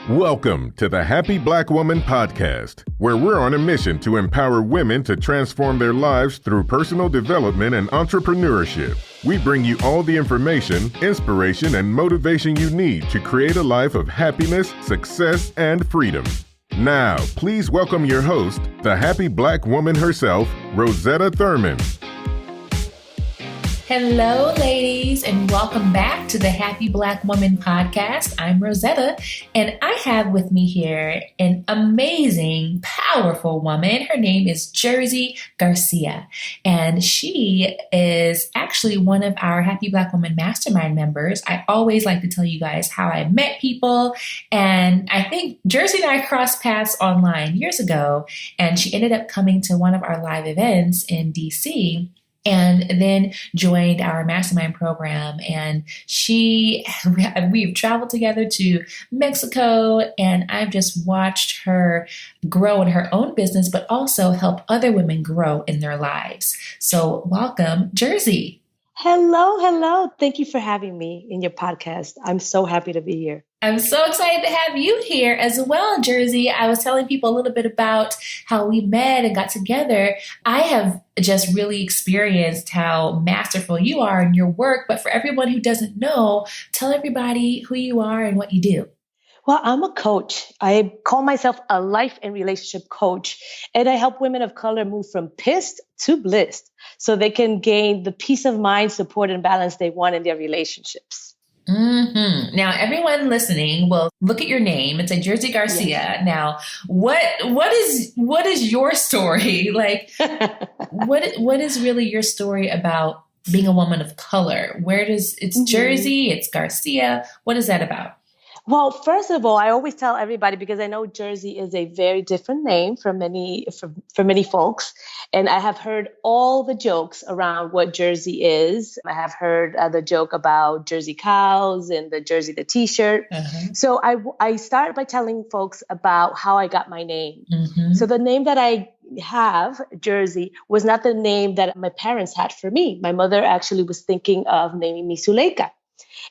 Welcome to the Happy Black Woman Podcast, where we're on a mission to empower women to transform their lives through personal development and entrepreneurship. We bring you all the information, inspiration, and motivation you need to create a life of happiness, success, and freedom. Now, please welcome your host, the happy Black woman herself, Rosetta Thurman. Hello, ladies, and welcome back to the Happy Black Woman Podcast. I'm Rosetta, and I have with me here an amazing, powerful woman. Her name is Jersey Garcia, and she is actually one of our Happy Black Woman Mastermind members. I always like to tell you guys how I met people, and I think Jersey and I crossed paths online years ago, and she ended up coming to one of our live events in DC. And then joined our mastermind program. And we've traveled together to Mexico, and I've just watched her grow in her own business, but also help other women grow in their lives. So welcome, Jersey. Hello. Thank you for having me in your podcast. I'm so happy to be here. I'm so excited to have you here as well, Jersey. I was telling people a little bit about how we met and got together. I have just really experienced how masterful you are in your work. But for everyone who doesn't know, tell everybody who you are and what you do. Well, I'm a coach. I call myself a life and relationship coach, and I help women of color move from pissed to bliss so they can gain the peace of mind, support, and balance they want in their relationships. Mm-hmm. Now, everyone listening will look at your name and say Jersey Garcia. Yes. Now, what is your story? Like, what is really your story about being a woman of color? It's Jersey, it's Garcia. What is that about? Well, first of all, I always tell everybody, because I know Jersey is a very different name for many folks. And I have heard all the jokes around what Jersey is. I have heard the joke about Jersey cows and the Jersey, the t-shirt. Mm-hmm. So I start by telling folks about how I got my name. Mm-hmm. So the name that I have, Jersey, was not the name that my parents had for me. My mother actually was thinking of naming me Suleika.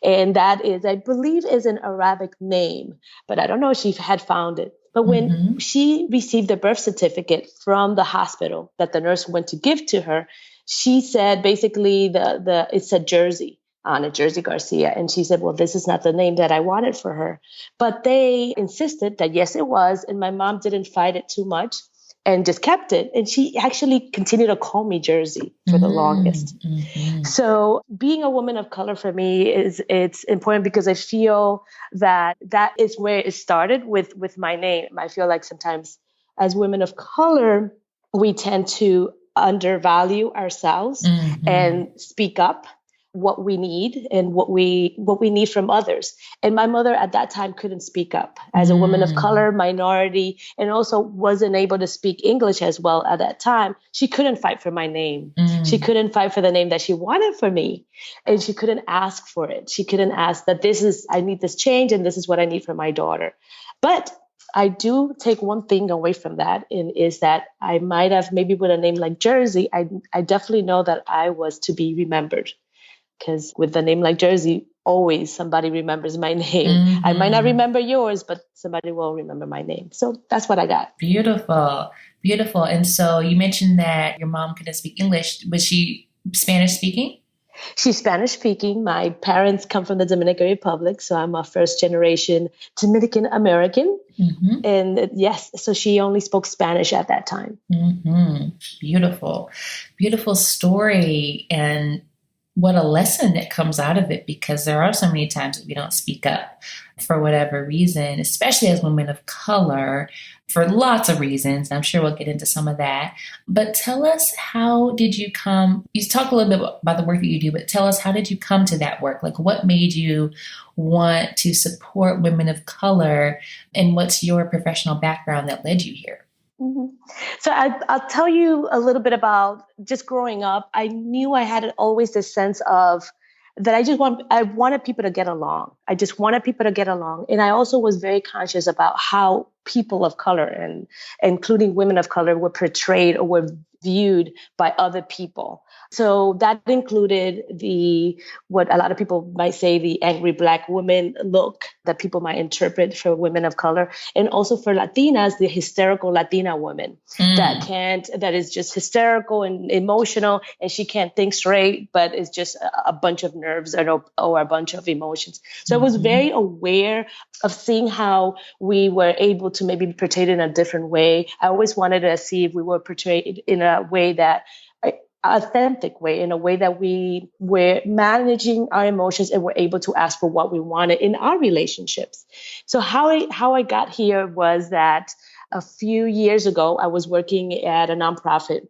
And that is, I believe, is an Arabic name, but I don't know if she had found it. But when she received the birth certificate from the hospital that the nurse went to give to her, she said basically it said Jersey on it, Jersey Garcia. And she said, well, this is not the name that I wanted for her. But they insisted that, yes, it was. And my mom didn't fight it too much and just kept it. And she actually continued to call me Jersey for the longest. Mm-hmm. So being a woman of color for me it's important because I feel that is where it started with my name. I feel like sometimes as women of color, we tend to undervalue ourselves and speak up what we need and what we need from others. And my mother at that time couldn't speak up as a woman of color, minority, and also wasn't able to speak English as well at that time. She couldn't fight for my name. She couldn't fight for the name that she wanted for me. And she couldn't ask for it. She couldn't ask that I need this change and this is what I need for my daughter. But I do take one thing away from that, and is that I might have, maybe with a name like Jersey, I definitely know that I was to be remembered. Because with a name like Jersey, always somebody remembers my name. I might not remember yours, but somebody will remember my name. So that's what I got. Beautiful. And so you mentioned that your mom couldn't speak English. Was she Spanish speaking? She's Spanish speaking. My parents come from the Dominican Republic, so I'm a first generation Dominican American. Mm-hmm. And yes, so she only spoke Spanish at that time. Mm-hmm. Beautiful story. And what a lesson that comes out of it, because there are so many times that we don't speak up for whatever reason, especially as women of color, for lots of reasons. I'm sure we'll get into some of that. But tell us, how did you come? You talk a little bit about the work that you do, but tell us, how did you come to that work? Like, what made you want to support women of color, and what's your professional background that led you here? Mm-hmm. So I'll tell you a little bit about just growing up. I knew I had always this sense of that I wanted people to get along. I just wanted people to get along. And I also was very conscious about how people of color, and including women of color, were portrayed or were viewed by other people. So that included what a lot of people might say, the angry Black woman look that people might interpret for women of color. And also for Latinas, the hysterical Latina woman that is just hysterical and emotional, and she can't think straight, but it's just a bunch of nerves or a bunch of emotions. So I was very aware of seeing how we were able to maybe be portrayed in a different way. I always wanted to see if we were portrayed in a way that authentic way, in a way that we were managing our emotions and were able to ask for what we wanted in our relationships. So how I got here was that a few years ago, I was working at a nonprofit,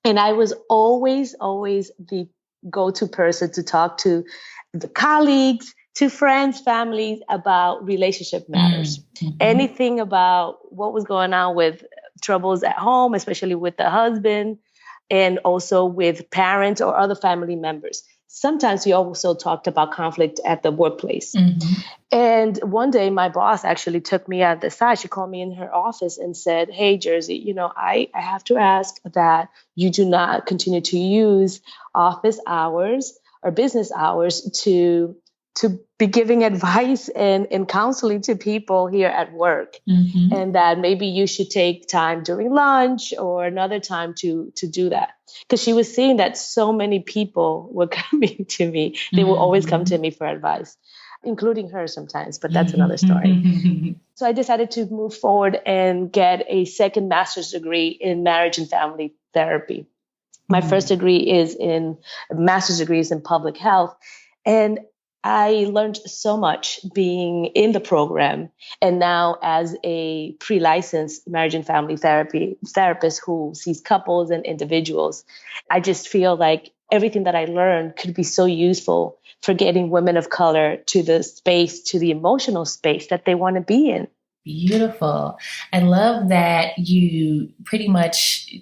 and I was always the go-to person to talk to the colleagues, to friends, families about relationship matters. Anything about what was going on with troubles at home, especially with the husband, and also with parents or other family members. Sometimes we also talked about conflict at the workplace. And one day my boss actually took me at the side. She called me in her office and said, "Hey, Jersey, I have to ask that you do not continue to use office hours or business hours to be giving advice and counseling to people here at work. And that maybe you should take time during lunch or another time to do that." Because she was seeing that so many people were coming to me. They will always come to me for advice, including her sometimes, but that's another story. So I decided to move forward and get a second master's degree in marriage and family therapy. My first master's degree is in public health. And I learned so much being in the program, and now as a pre-licensed marriage and family therapist who sees couples and individuals, I just feel like everything that I learned could be so useful for getting women of color to the emotional space that they want to be in. Beautiful. I love that you pretty much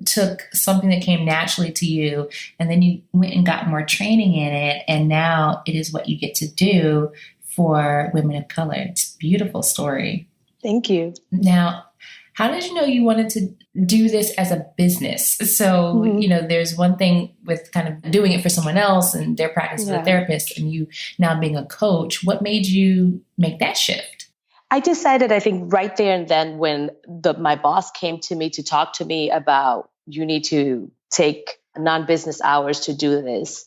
took something that came naturally to you, and then you went and got more training in it, and now it is what you get to do for women of color. It's a beautiful story. Thank you. Now, how did you know you wanted to do this as a business? So, there's one thing with kind of doing it for someone else and their practice as a therapist, and you now being a coach. What made you make that shift? I decided, I think, right there and then when my boss came to me to talk to me about, you need to take non-business hours to do this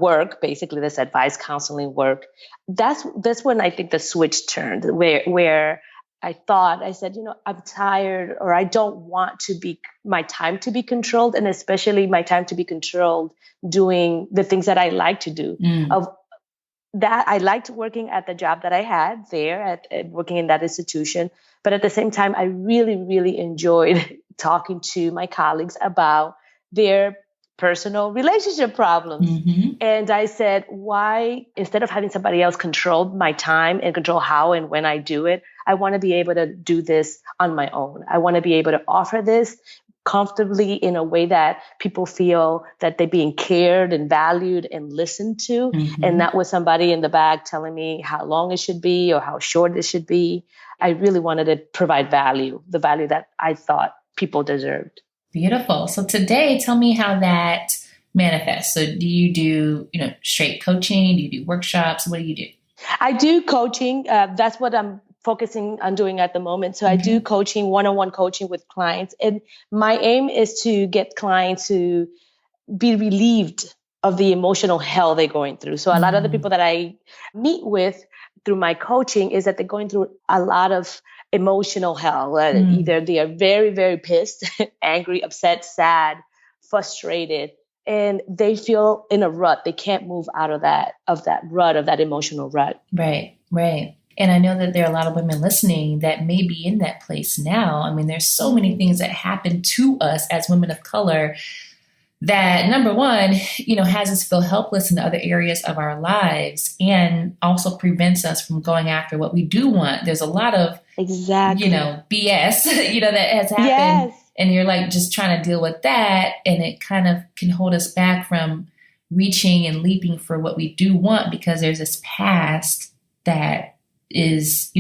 work, basically this advice counseling work. That's when I think the switch turned, where I said, I'm tired, or I don't want my time to be controlled, and especially my time to be controlled doing the things that I like to do. That I liked working at the job that I had there at working in that institution. But at the same time, I really, really enjoyed talking to my colleagues about their personal relationship problems. And I said, why, instead of having somebody else control my time and control how and when I do it, I want to be able to do this on my own. I want to be able to offer this comfortably in a way that people feel that they're being cared and valued and listened to, and not with somebody in the back telling me how long it should be or how short it should be. I really wanted to provide value, the value that I thought people deserved. Beautiful. So today, tell me how that manifests. So do you do, straight coaching? Do you do workshops? What do you do? I do coaching. That's what I'm focusing on doing at the moment. So I do coaching, one-on-one coaching with clients. And my aim is to get clients to be relieved of the emotional hell they're going through. So a lot of the people that I meet with through my coaching is that they're going through a lot of emotional hell. Either they are very, very pissed, angry, upset, sad, frustrated, and they feel in a rut. They can't move out of that rut, of that emotional rut. Right. And I know that there are a lot of women listening that may be in that place now. I mean, there's so many things that happen to us as women of color that, number one, has us feel helpless in other areas of our lives, and also prevents us from going after what we do want. There's a lot of, BS, that has happened. Yes. And you're like just trying to deal with that. And it kind of can hold us back from reaching and leaping for what we do want, because there's this past that is,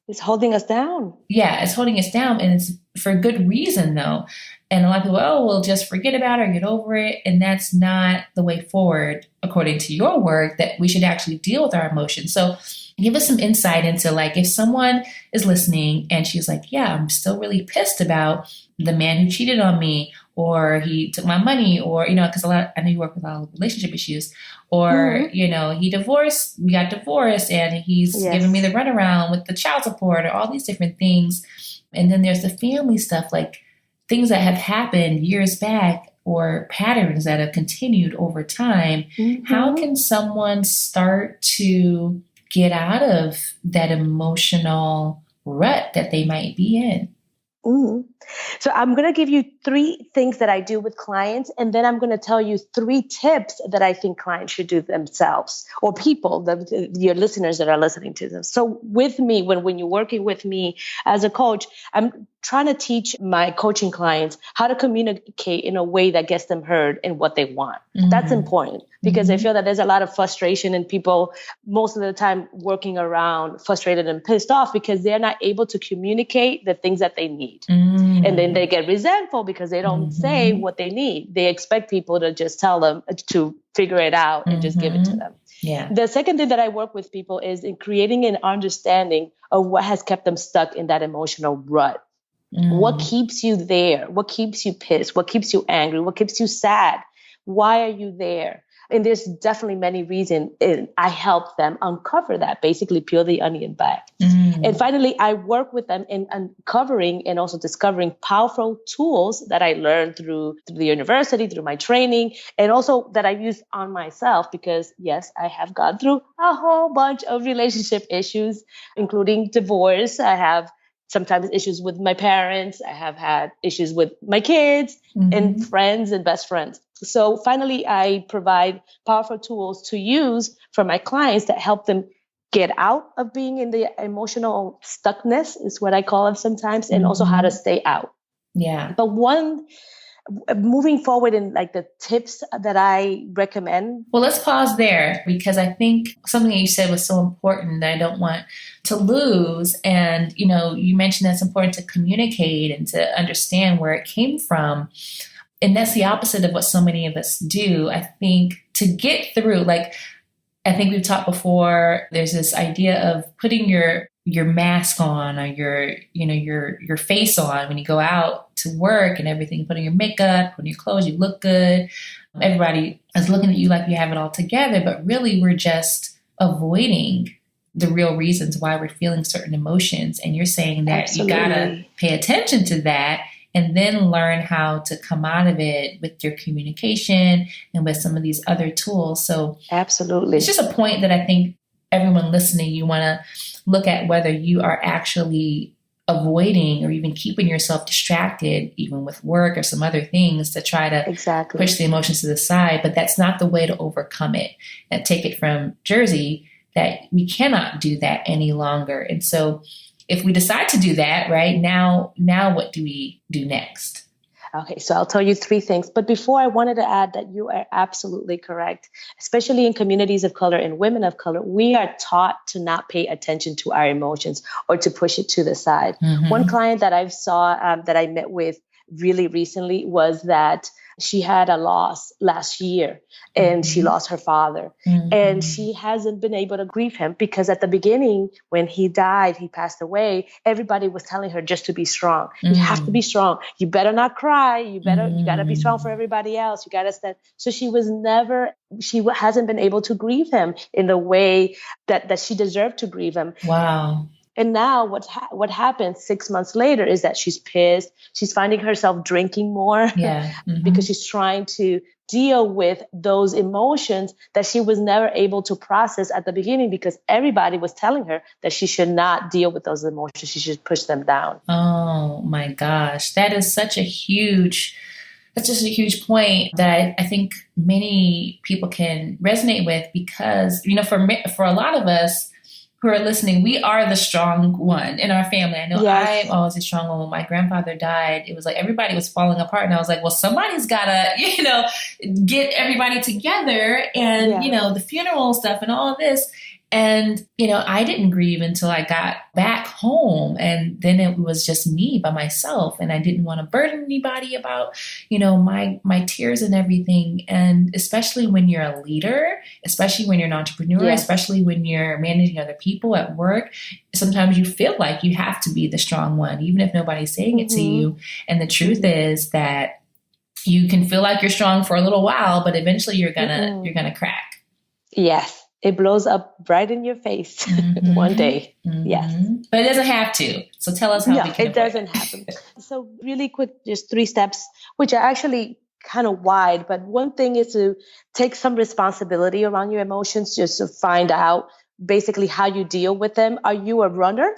it's holding us down. Yeah, it's holding us down. And it's for good reason, though. And a lot of people, oh, well, just forget about it or get over it. And that's not the way forward, according to your work, that we should actually deal with our emotions. So give us some insight into like, if someone is listening and she's like, yeah, I'm still really pissed about the man who cheated on me, or he took my money, or, because I know you work with a lot of relationship issues, or, we got divorced and he's giving me the runaround with the child support, or all these different things. And then there's the family stuff, like things that have happened years back or patterns that have continued over time. How can someone start to get out of that emotional rut that they might be in? So I'm going to give you 3 things that I do with clients, and then I'm going to tell you 3 tips that I think clients should do themselves, or people, your listeners that are listening to them. So with me, when you're working with me as a coach, I'm trying to teach my coaching clients how to communicate in a way that gets them heard and what they want. That's important, because I feel that there's a lot of frustration in people most of the time working around frustrated and pissed off because they're not able to communicate the things that they need. And then they get resentful because they don't say what they need. They expect people to just tell them to figure it out and just give it to them. Yeah. The second thing that I work with people is in creating an understanding of what has kept them stuck in that emotional rut. What keeps you there? What keeps you pissed? What keeps you angry? What keeps you sad? Why are you there? And there's definitely many reasons. And I help them uncover that, basically peel the onion back. And finally, I work with them in uncovering and also discovering powerful tools that I learned through the university, through my training, and also that I use on myself, because yes, I have gone through a whole bunch of relationship issues, including divorce. I have sometimes issues with my parents. I have had issues with my kids and friends and best friends. So finally, I provide powerful tools to use for my clients that help them get out of being in the emotional stuckness, is what I call it sometimes, and also how to stay out. Yeah. But moving forward in like the tips that I recommend. Well, let's pause there, because I think something that you said was so important that I don't want to lose. And, you mentioned that it's important to communicate and to understand where it came from. And that's the opposite of what so many of us do. I think to get through, like, I think we've talked before, there's this idea of putting your mask on, or your face on when you go out to work and everything, putting your makeup, putting your clothes, you look good. Everybody is looking at you like you have it all together, but really we're just avoiding the real reasons why we're feeling certain emotions. And you're saying that Absolutely. You gotta pay attention to that and then learn how to come out of it with your communication and with some of these other tools. So absolutely, it's just a point that I think everyone listening, you want to look at whether you are actually avoiding or even keeping yourself distracted, even with work or some other things, to try to push the emotions to the side. But that's not the way to overcome it. And take it from Jersey that we cannot do that any longer. And so if we decide to do that, right, now what do we do next? Okay, so I'll tell you 3 things. But before, I wanted to add that you are absolutely correct. Especially in communities of color and women of color, we are taught to not pay attention to our emotions or to push it to the side. One client that I saw that I met with really recently was that she had a loss last year, and she lost her father, and she hasn't been able to grieve him, because at the beginning, when he passed away, everybody was telling her just to be strong. You have to be strong. You better not cry. You gotta be strong for everybody else. You gotta stand. So she hasn't been able to grieve him in the way that she deserved to grieve him. Wow. And now what happened 6 months later is that she's pissed. She's finding herself drinking more because she's trying to deal with those emotions that she was never able to process at the beginning, because everybody was telling her that she should not deal with those emotions. She should push them down. Oh my gosh. That is such a huge point that I think many people can resonate with, because, for a lot of us who are listening, we are the strong one in our family. I know I'm always a strong one. When my grandfather died, it was like everybody was falling apart. And I was like, well, somebody's got to, get everybody together and, the funeral stuff and all of this. And, I didn't grieve until I got back home. And then it was just me by myself. And I didn't want to burden anybody about, my tears and everything. And especially when you're a leader, especially when you're an entrepreneur, especially when you're managing other people at work, sometimes you feel like you have to be the strong one, even if nobody's saying it to you. And the truth is that you can feel like you're strong for a little while, but eventually you're gonna crack. Yes. It blows up right in your face one day. Yes. But it doesn't have to. So tell us how we can it doesn't happen. So really quick, just 3 steps, which are actually kind of wide. But one thing is to take some responsibility around your emotions, just to find out basically how you deal with them. Are you a runner,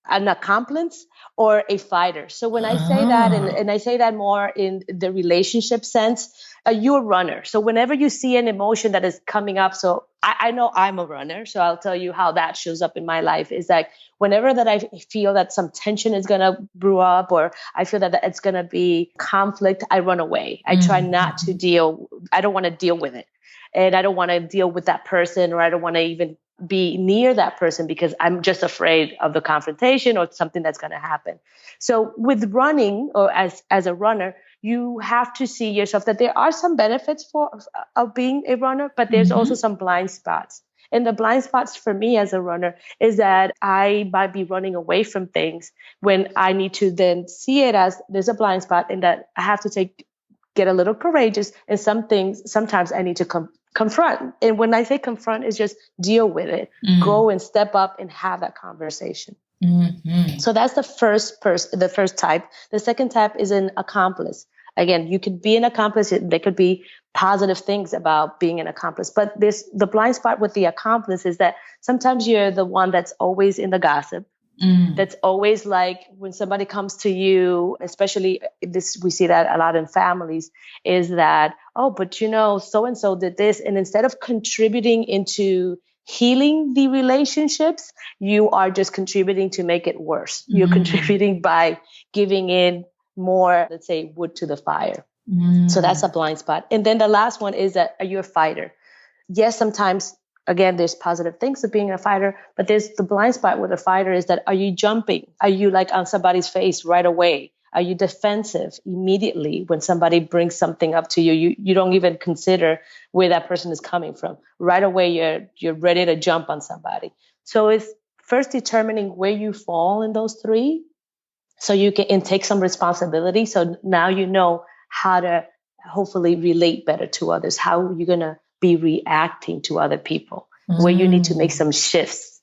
an accomplice, or a fighter? So when I say that, and I say that more in the relationship sense, you're a runner. So whenever you see an emotion that is coming up, so I know I'm a runner, so I'll tell you how that shows up in my life is like whenever that I feel that some tension is going to brew up, or I feel that it's going to be conflict, I run away. I try not to deal. I don't want to deal with it. And I don't want to deal with that person, or I don't want to even be near that person because I'm just afraid of the confrontation or something that's going to happen. So with running, or as a runner, you have to see yourself that there are some benefits of being a runner, but there's also some blind spots. And the blind spots for me as a runner is that I might be running away from things when I need to then see it as there's a blind spot, and that I have to get a little courageous. And some things, sometimes I need to confront. And when I say confront, is just deal with it, go and step up and have that conversation. So that's the first type. The second type is an accomplice. Again, you could be an accomplice. There could be positive things about being an accomplice, but the blind spot with the accomplice is that sometimes you're the one that's always in the gossip. That's always like when somebody comes to you, especially this, we see that a lot in families, is that, oh, but so-and-so did this. And instead of contributing into healing the relationships, you are just contributing to make it worse. You're contributing by giving in more, let's say, wood to the fire. So that's a blind spot. And then the last one is that, are you a fighter? Yes, sometimes, again, there's positive things of being a fighter, but there's the blind spot with a fighter is that, are you jumping? Are you like on somebody's face right away? Are you defensive immediately when somebody brings something up to you? You don't even consider where that person is coming from. Right away, you're ready to jump on somebody. So it's first determining where you fall in those 3, so you can take some responsibility. So now you know how to hopefully relate better to others, how you're going to be reacting to other people, where you need to make some shifts.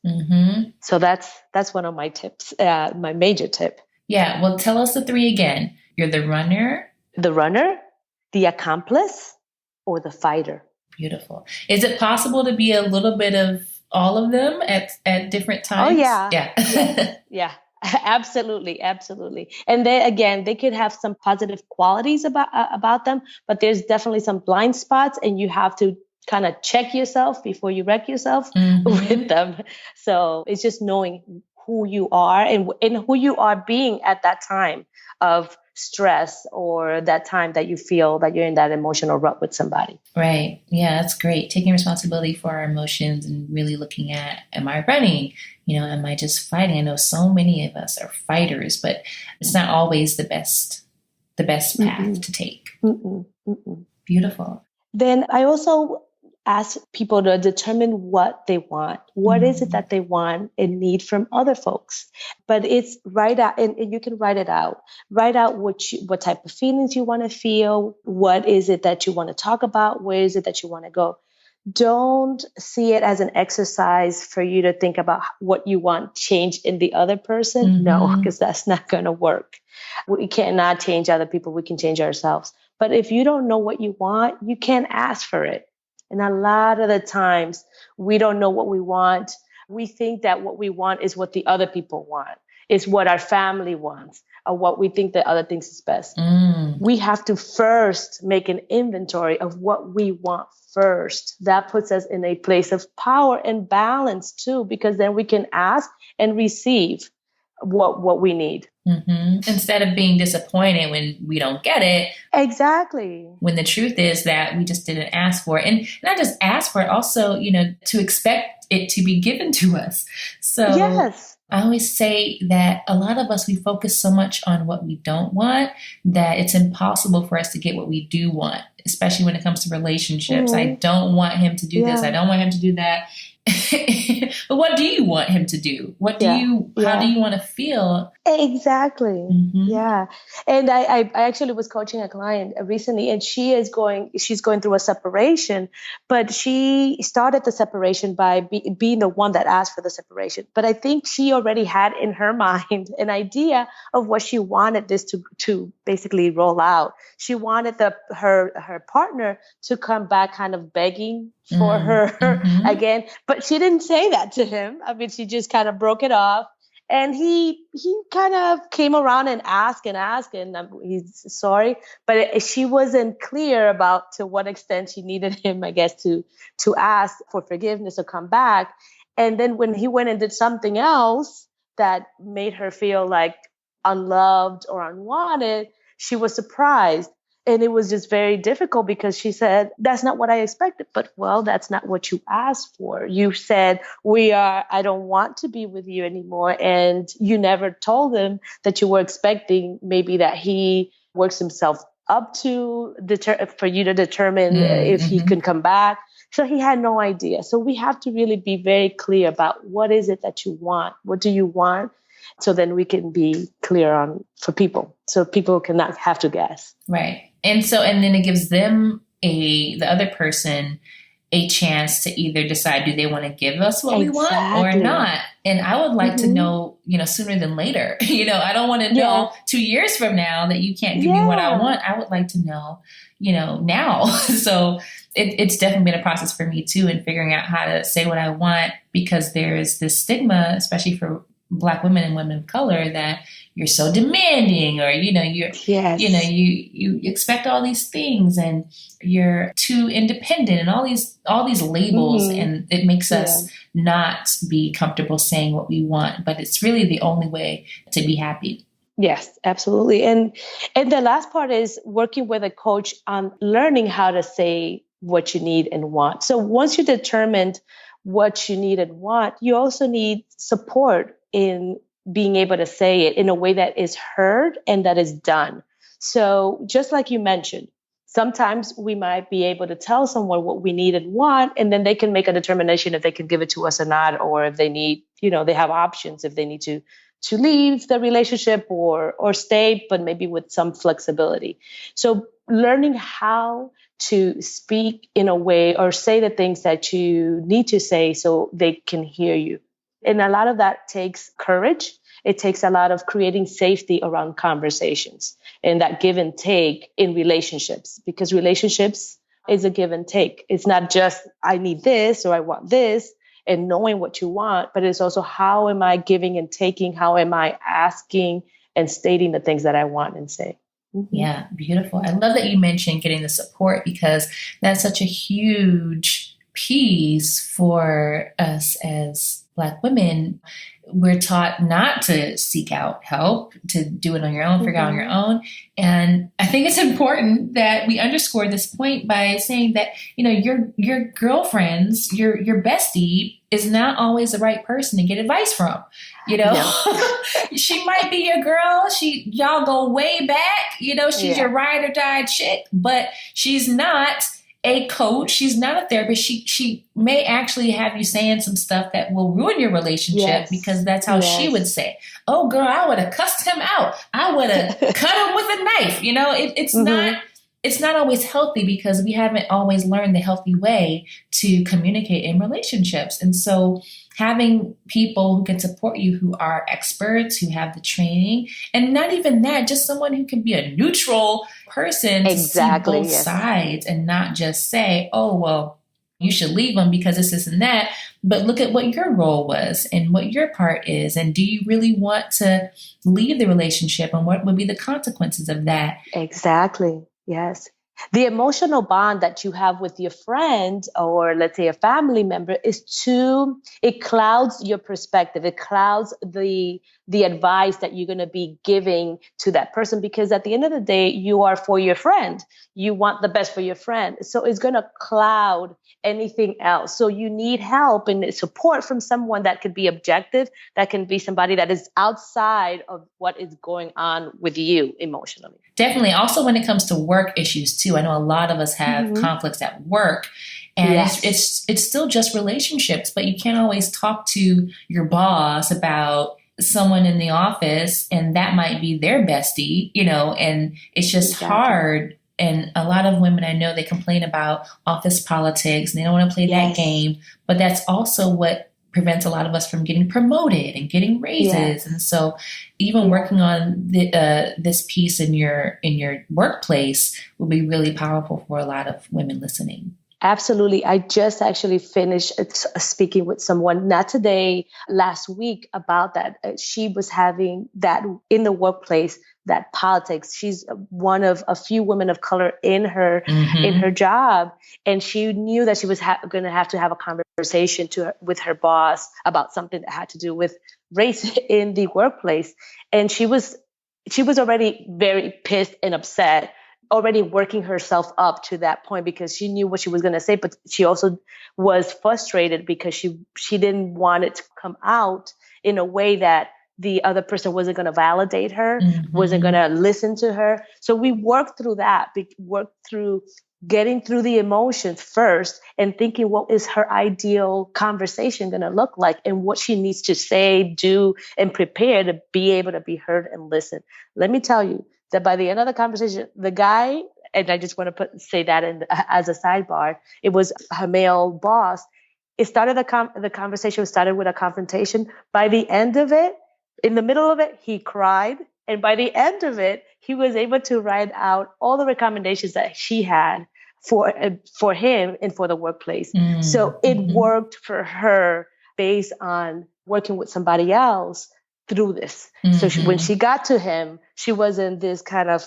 So that's one of my tips, my major tip. Yeah. Well, tell us the 3 again. You're the runner, the accomplice, or the fighter. Beautiful. Is it possible to be a little bit of all of them at different times? Oh, yeah. Yeah. Absolutely. And then again, they could have some positive qualities about them, but there's definitely some blind spots, and you have to kind of check yourself before you wreck yourself with them. So it's just knowing who you are and who you are being at that time of stress, or that time that you feel that you're in that emotional rut with somebody. Right. Yeah, that's great. Taking responsibility for our emotions and really looking at, am I running? Am I just fighting? I know so many of us are fighters, but it's not always the best path to take. Beautiful. Then I also ask people to determine what they want. What is it that they want and need from other folks? But it's write out, and you can write it out. Write out what type of feelings you want to feel. What is it that you want to talk about? Where is it that you want to go? Don't see it as an exercise for you to think about what you want changed in the other person. No, because that's not going to work. We cannot change other people. We can change ourselves. But if you don't know what you want, you can't ask for it. And a lot of the times we don't know what we want. We think that what we want is what the other people want, is what our family wants, or what we think that other things is best. We have to first make an inventory of what we want first. That puts us in a place of power and balance too, because then we can ask and receive what we need. Instead of being disappointed when we don't get it. Exactly. When the truth is that we just didn't ask for it. And not just ask for it, also, to expect it to be given to us. So Yes. I always say that a lot of us, we focus so much on what we don't want that it's impossible for us to get what we do want, especially when it comes to relationships. I don't want him to do this. I don't want him to do that. But what do you want him to do? What do how do you want to feel? Exactly. Mm-hmm. Yeah. And I actually was coaching a client recently, and she's going through a separation, but she started the separation by being the one that asked for the separation. But I think she already had in her mind an idea of what she wanted this to basically roll out. She wanted her partner to come back kind of begging for her again, but she didn't say that to him. I mean, she just kind of broke it off. And he kind of came around and asked, and he's sorry, but she wasn't clear about to what extent she needed him, I guess, to ask for forgiveness or come back. And then when he went and did something else that made her feel like unloved or unwanted, she was surprised. And it was just very difficult because she said, that's not what I expected. But, well, that's not what you asked for. You said, I don't want to be with you anymore. And you never told him that you were expecting maybe that he works himself up to for you to determine if he can come back. So he had no idea. So we have to really be very clear about what is it that you want? What do you want? So then we can be clear for people, so people cannot have to guess. Right. And then it gives them the other person a chance to either decide, do they want to give us what we want or not? And I would like to know, sooner than later. I don't want to know 2 years from now that you can't give me what I want. I would like to know, now. So it's definitely been a process for me too, in figuring out how to say what I want, because there's this stigma, especially for Black women and women of color, that you're so demanding, or you expect all these things, and you're too independent, and all these labels, and it makes us not be comfortable saying what we want. But it's really the only way to be happy. Yes, absolutely. And the last part is working with a coach on learning how to say what you need and want. So once you determined what you need and want, you also need support in being able to say it in a way that is heard and that is done. So just like you mentioned, sometimes we might be able to tell someone what we need and want, and then they can make a determination if they can give it to us or not, or if they need, they have options if they need to leave the relationship or stay, but maybe with some flexibility. So learning how to speak in a way or say the things that you need to say so they can hear you. And a lot of that takes courage. It takes a lot of creating safety around conversations and that give and take in relationships, because relationships is a give and take. It's not just I need this or I want this and knowing what you want, but it's also how am I giving and taking? How am I asking and stating the things that I want and say? Mm-hmm. Yeah, beautiful. I love that you mentioned getting the support, because that's such a huge piece for us as Black women. We're taught not to seek out help, to do it on your own, figure out on your own. And I think it's important that we underscore this point by saying that, your girlfriends, your bestie is not always the right person to get advice from. She might be your girl. Y'all go way back. She's your ride or die chick, but she's not a coach. She's not a therapist. She may actually have you saying some stuff that will ruin your relationship, because that's how she would say, oh girl, I would have cussed him out. I would have cut him with a knife. It's not always healthy, because we haven't always learned the healthy way to communicate in relationships. And so having people who can support you, who are experts, who have the training, and not even that, just someone who can be a neutral person to see both sides and not just say, oh, well, you should leave them because this and that, but look at what your role was and what your part is. And do you really want to leave the relationship, and what would be the consequences of that? Exactly. Yes. The emotional bond that you have with your friend or let's say a family member it clouds your perspective. It clouds the advice that you're going to be giving to that person, because at the end of the day, you are for your friend. You want the best for your friend. So it's going to cloud anything else. So you need help and support from someone that could be objective, that can be somebody that is outside of what is going on with you emotionally. Definitely. Also, when it comes to work issues too, I know a lot of us have conflicts at work, and it's still just relationships, but you can't always talk to your boss about someone in the office, and that might be their bestie, and it's just hard. And a lot of women I know, they complain about office politics and they don't want to play that game, but that's also what prevents a lot of us from getting promoted and getting raises. Yes. And so even working on this piece in your workplace will be really powerful for a lot of women listening. Absolutely. I just actually finished speaking with someone, not today, last week, about that. She was having that in the workplace, that politics. She's one of a few women of color in her job. And she knew that she was going to have a conversation with her boss about something that had to do with race in the workplace. And she was already very pissed and upset, already working herself up to that point, because she knew what she was going to say, but she also was frustrated because she didn't want it to come out in a way that the other person wasn't going to validate her, wasn't going to listen to her. So we worked through that, worked through getting through the emotions first and thinking, what is her ideal conversation going to look like, and what she needs to say, do, and prepare to be able to be heard and listen. Let me tell you that by the end of the conversation, the guy, and I just want to say that as a sidebar, it was her male boss. It started the conversation started with a confrontation. By the end of it, in the middle of it, he cried. And by the end of it, he was able to write out all the recommendations that she had for him and for the workplace. So it worked for her based on working with somebody else through this. So when she got to him, she wasn't this kind of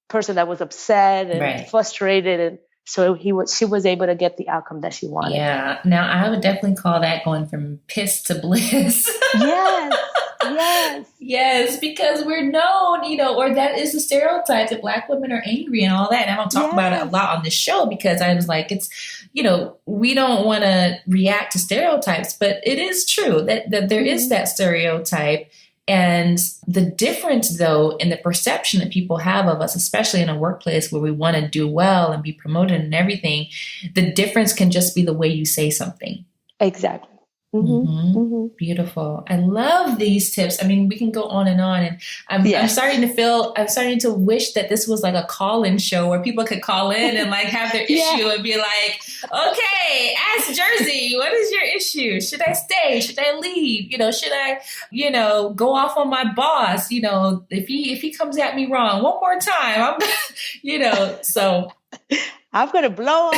person that was upset and frustrated. And so she was able to get the outcome that she wanted. Yeah. Now I would definitely call that going from pissed to bliss. Yes. Yes. Yes, because we're known, or that is the stereotype that Black women are angry and all that. And I don't talk about it a lot on this show because I was like, it's, we don't want to react to stereotypes, but it is true that there is that stereotype. And the difference, though, in the perception that people have of us, especially in a workplace where we want to do well and be promoted and everything, the difference can just be the way you say something. Exactly. Beautiful. I love these tips. I mean, we can go on, and I'm starting to wish that this was like a call-in show where people could call in and like have their issue and be like, okay, ask Jersey, what is your issue? Should I stay? Should I leave? Should I, go off on my boss? If he comes at me wrong one more time, I'm, so. I'm going to blow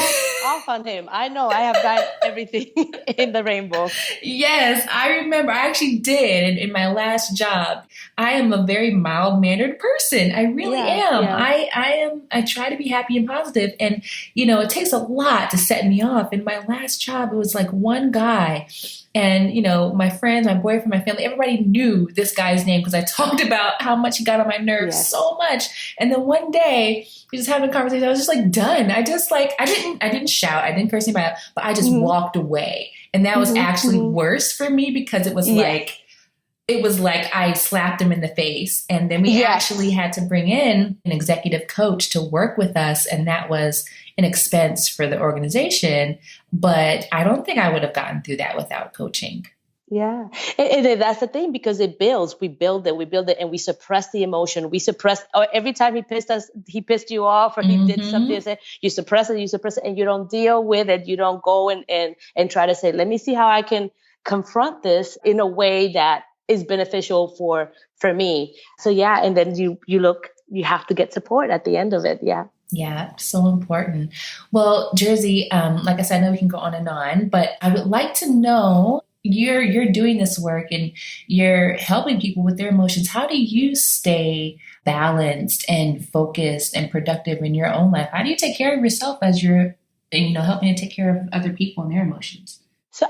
off on him. I know I have got everything in the rainbow. Yes, I remember. I actually did in my last job. I am a very mild-mannered person. I really am. Yeah. I try to be happy and positive. And, it takes a lot to set me off. In my last job, it was like one guy. And, my friends, my boyfriend, my family, everybody knew this guy's name because I talked about how much he got on my nerves so much. And then one day, we just having a conversation. I was just like done. I didn't shout. I didn't curse anybody out, but I just walked away. And that was actually worse for me because it was like I slapped him in the face. And then we actually had to bring in an executive coach to work with us. And that was an expense for the organization. But I don't think I would have gotten through that without coaching. Yeah. And that's the thing, because it builds. We build it, and we suppress the emotion. Every time he pissed you off, or he did something, you suppress it, and you don't deal with it. You don't go and try to say, let me see how I can confront this in a way that is beneficial for me. So and then you have to get support at the end of it. Yeah. Yeah, so important. Well, Jersey, like I said, I know we can go on and on, but I would like to know you're doing this work and you're helping people with their emotions. How do you stay balanced and focused and productive in your own life? How do you take care of yourself as you're, helping to take care of other people and their emotions? So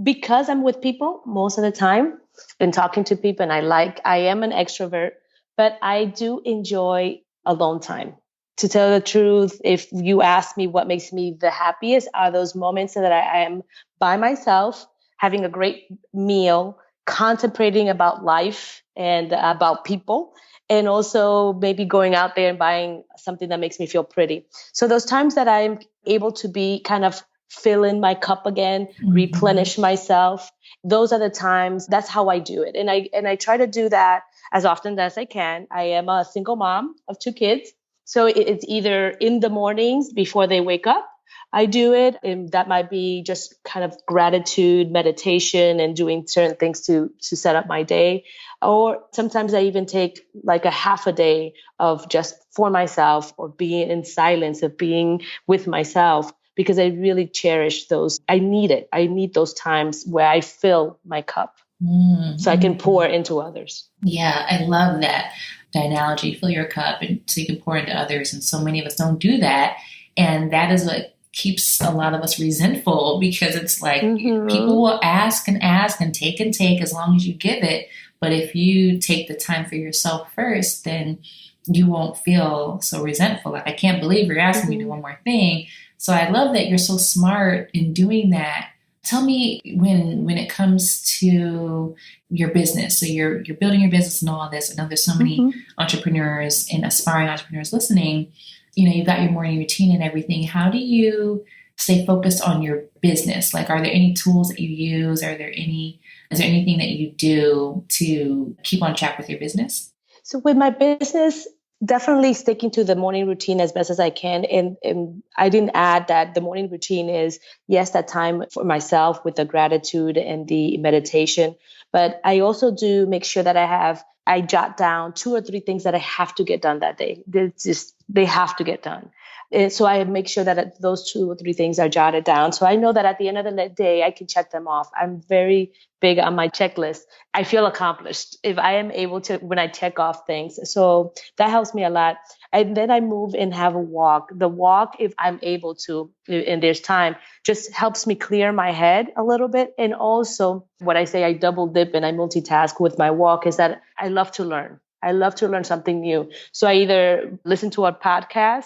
because I'm with people most of the time and talking to people, and I am an extrovert, but I do enjoy alone time. To tell the truth, if you ask me what makes me the happiest, are those moments that I am by myself, having a great meal, contemplating about life and about people, and also maybe going out there and buying something that makes me feel pretty. So those times that I'm able to be kind of fill in my cup again, replenish myself, those are the times. That's how I do it. And I try to do that as often as I can. I am a single mom of 2 kids. So it's either in the mornings before they wake up, I do it. And that might be just kind of gratitude, meditation, and doing certain things to set up my day. Or sometimes I even take like a half a day of just for myself, or being in silence, of being with myself, because I really cherish those. I need it. I need those times where I fill my cup so I can pour into others. Yeah, I love that. The analogy, fill your cup and so you can pour into others. And so many of us don't do that. And that is what keeps a lot of us resentful, because it's like people will ask and take as long as you give it. But if you take the time for yourself first, then you won't feel so resentful. Like, I can't believe you're asking me to do one more thing. So I love that you're so smart in doing that. Tell me, when it comes to your business, so you're building your business and all this. I know there's so many entrepreneurs and aspiring entrepreneurs listening. You've got your morning routine and everything. How do you stay focused on your business? Like, are there any tools that you use? Is there anything that you do to keep on track with your business? So with my business, definitely sticking to the morning routine as best as I can. And I didn't add that the morning routine is, yes, that time for myself with the gratitude and the meditation. But I also do make sure that I jot down 2 or 3 things that I have to get done that day. They have to get done. And so I make sure that those 2 or 3 things are jotted down. So I know that at the end of the day, I can check them off. I'm very big on my checklist. I feel accomplished if I am able to, when I check off things. So that helps me a lot. And then I move and have a walk. The walk, if I'm able to, and there's time, just helps me clear my head a little bit. And also, what I say, I double dip and I multitask with my walk, is that I love to learn. I love to learn something new. So I either listen to a podcast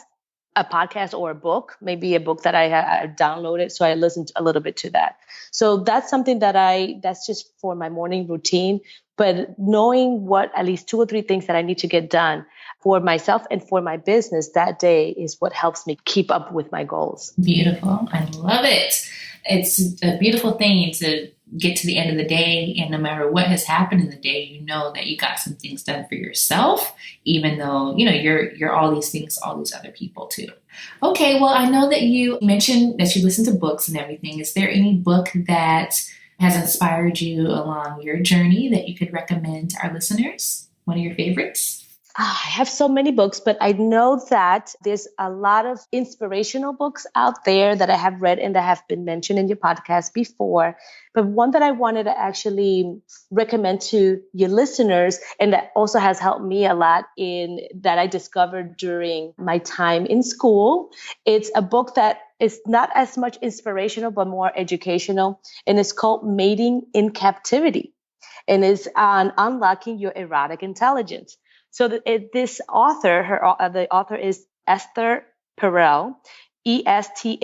or a book, maybe a book that I downloaded. So I listened a little bit to that. So that's something that's just for my morning routine. But knowing what at least 2 or 3 things that I need to get done for myself and for my business that day is what helps me keep up with my goals. Beautiful. I love it. It's a beautiful thing to get to the end of the day, and no matter what has happened in the day, you know that you got some things done for yourself, even though, you're all these things, all these other people too. Okay. Well, I know that you mentioned that you listen to books and everything. Is there any book that has inspired you along your journey that you could recommend to our listeners? One of your favorites? I have so many books, but I know that there's a lot of inspirational books out there that I have read and that have been mentioned in your podcast before. But one that I wanted to actually recommend to your listeners, and that also has helped me a lot in that I discovered during my time in school. It's a book that is not as much inspirational, but more educational. And it's called Mating in Captivity. And it's on unlocking your erotic intelligence. So this author, the author is Esther Perel. Esther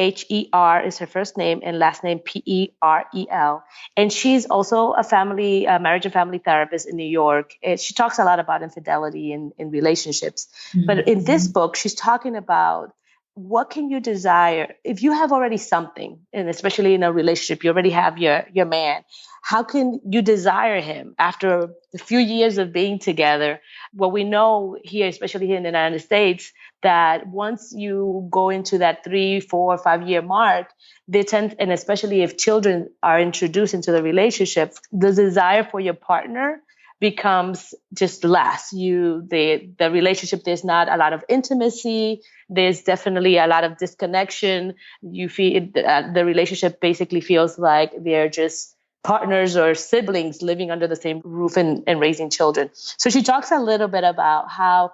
is her first name and last name Perel. And she's also a marriage and family therapist in New York. And she talks a lot about infidelity in relationships. But in this book, she's talking about what can you desire if you have already something, and especially in a relationship, you already have your man. How can you desire him after a few years of being together? Well, we know here, especially here in the United States, that once you go into that 3, 4, 5 year mark, they tend, and especially if children are introduced into the relationship, the desire for your partner becomes just less. The relationship, there's not a lot of intimacy. There's definitely a lot of disconnection. You feel the relationship basically feels like they're just partners or siblings living under the same roof and raising children. So she talks a little bit about how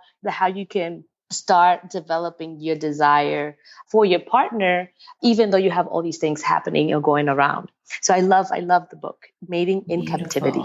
you can start developing your desire for your partner, even though you have all these things happening or going around. So I love the book, Mating in Captivity.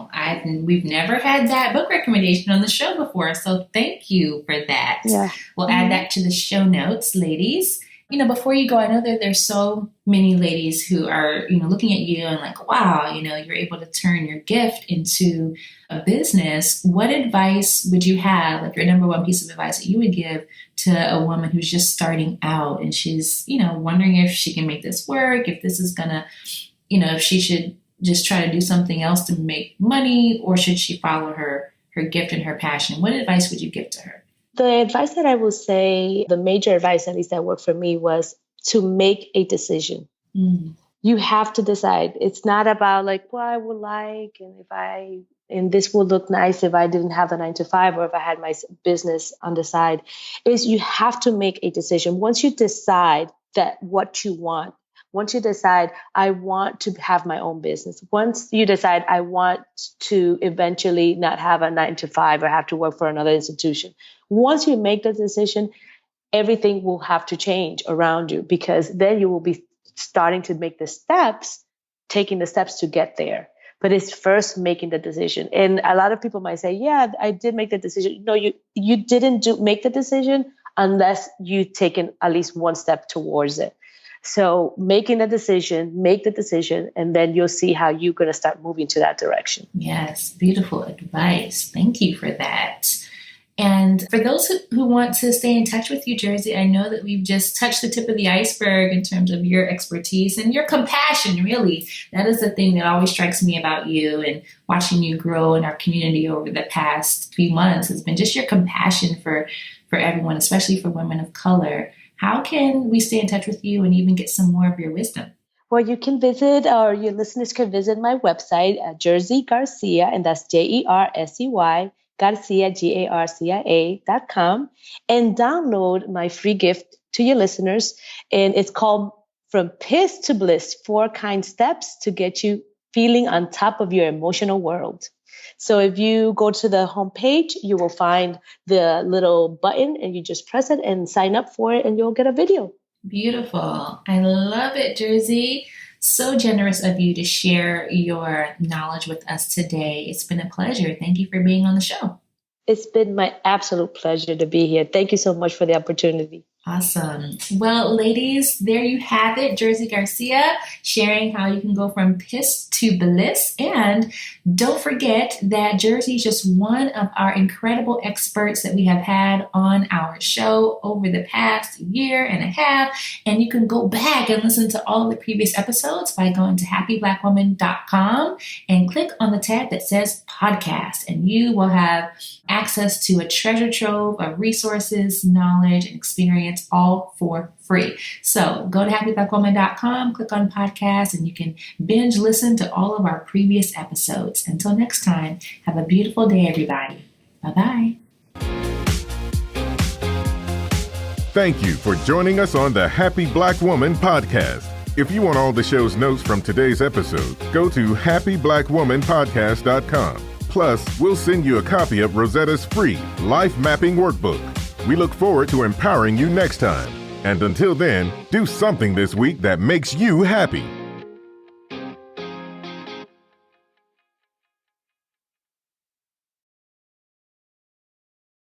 We've never had that book recommendation on the show before, so thank you for that. Yeah. We'll add that to the show notes, ladies. Before you go, I know that there's so many ladies who are, looking at you and like, wow, you're able to turn your gift into a business. What advice would you have, like your number one piece of advice that you would give to a woman who's just starting out and she's, wondering if she can make this work, if this is gonna, if she should just try to do something else to make money, or should she follow her gift and her passion? What advice would you give to her? The advice that I will say, the major advice, at least that worked for me, was to make a decision. You have to decide. It's not about like, well, I would like, and this would look nice if I didn't have the 9-to-5 or if I had my business on the side. You have to make a decision. Once you decide that what you want, once you decide, I want to have my own business. Once you decide, I want to eventually not have a 9-to-5 or have to work for another institution. Once you make the decision, everything will have to change around you, because then you will be starting to make taking the steps to get there. But it's first making the decision. And a lot of people might say, yeah, I did make the decision. No, you didn't make the decision unless you've taken at least one step towards it. So make the decision, and then you'll see how you're going to start moving to that direction. Yes, beautiful advice. Thank you for that. And for those who want to stay in touch with you, Jersey, I know that we've just touched the tip of the iceberg in terms of your expertise and your compassion, really. That is the thing that always strikes me about you, and watching you grow in our community over the past few months has been just your compassion for everyone, especially for women of color. How can we stay in touch with you and even get some more of your wisdom? Well, you can visit, or your listeners can visit my website at Jersey Garcia, and that's JERSEY, Garcia, GARCIA.com, and download my free gift to your listeners. And it's called From Piss to Bliss, 4 kind steps to get you feeling on top of your emotional world. So if you go to the homepage, you will find the little button, and you just press it and sign up for it, and you'll get a video. Beautiful. I love it, Jersey. So generous of you to share your knowledge with us today. It's been a pleasure. Thank you for being on the show. It's been my absolute pleasure to be here. Thank you so much for the opportunity. Awesome. Well, ladies, there you have it. Jersey Garcia sharing how you can go from piss to bliss. And don't forget that Jersey is just one of our incredible experts that we have had on our show over the past year and a half. And you can go back and listen to all of the previous episodes by going to happyblackwoman.com and click on the tab that says podcast. And you will have access to a treasure trove of resources, knowledge, and experience, all for free. So go to happyblackwoman.com, click on podcast, and you can binge listen to all of our previous episodes. Until next time, have a beautiful day, everybody. Bye-bye. Thank you for joining us on the Happy Black Woman podcast. If you want all the show's notes from today's episode, go to happyblackwomanpodcast.com. Plus, we'll send you a copy of Rosetta's free life mapping workbook. We look forward to empowering you next time. And until then, do something this week that makes you happy.